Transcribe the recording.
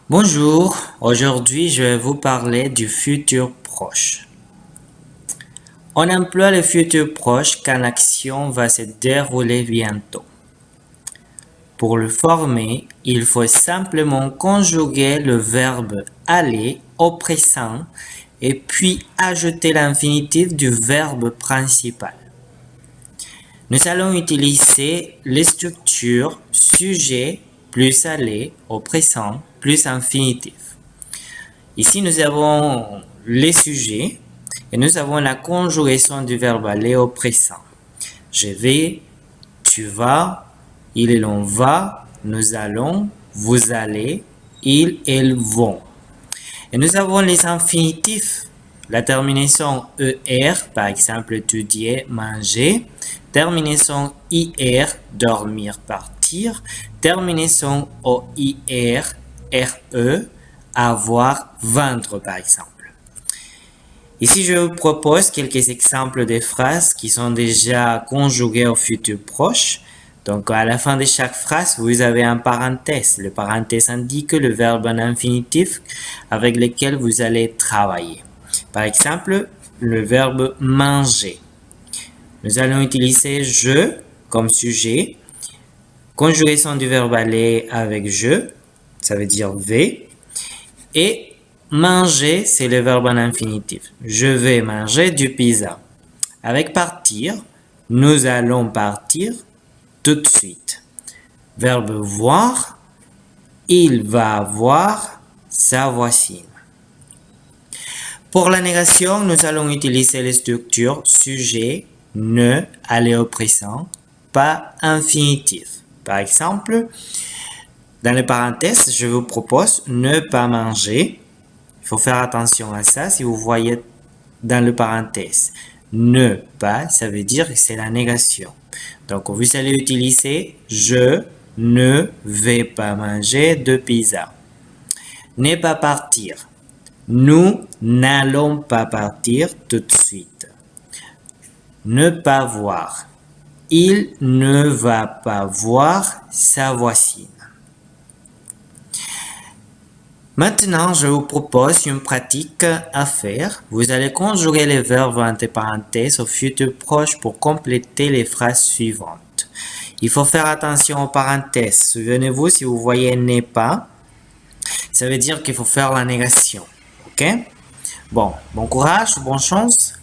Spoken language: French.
Bonjour, aujourd'hui je vais vous parler du futur proche. On emploie le futur proche quand l'action va se dérouler bientôt. Pour le former, il faut simplement conjuguer le verbe aller au présent et puis ajouter l'infinitif du verbe principal. Nous allons utiliser les structures sujet plus aller au présent plus infinitif. Ici, nous avons les sujets et nous avons la conjugaison du verbe aller au présent. Je vais, tu vas, il et l'on va, nous allons, vous allez, ils, elles vont. Et nous avons les infinitifs. La terminaison ER, par exemple, étudier, manger. Terminaison IR, dormir, partir. Terminaison OIR, RE, avoir, vendre, par exemple. Ici, je vous propose quelques exemples de phrases qui sont déjà conjuguées au futur proche. Donc, à la fin de chaque phrase, vous avez un parenthèse. Le parenthèse indique le verbe en infinitif avec lequel vous allez travailler. Par exemple, le verbe manger. Nous allons utiliser je comme sujet. Conjugaison du verbe aller avec je, ça veut dire vais. Et manger, c'est le verbe en infinitif. Je vais manger du pizza. Avec partir, nous allons partir tout de suite. Verbe voir, il va voir sa voisine. Pour la négation, nous allons utiliser les structures sujet, ne, aller au présent, pas infinitif. Par exemple, dans les parenthèses, je vous propose ne pas manger. Il faut faire attention à ça. Si vous voyez dans le parenthèse, ne pas, ça veut dire que c'est la négation. Donc, vous allez utiliser je ne vais pas manger de pizza. Ne pas partir. Nous n'allons pas partir tout de suite. Ne pas voir. Il ne va pas voir sa voisine. Maintenant, je vous propose une pratique à faire. Vous allez conjuguer les verbes entre parenthèses au futur proche pour compléter les phrases suivantes. Il faut faire attention aux parenthèses. Souvenez-vous, si vous voyez n'est pas, ça veut dire qu'il faut faire la négation. Ok? Bon courage, bonne chance.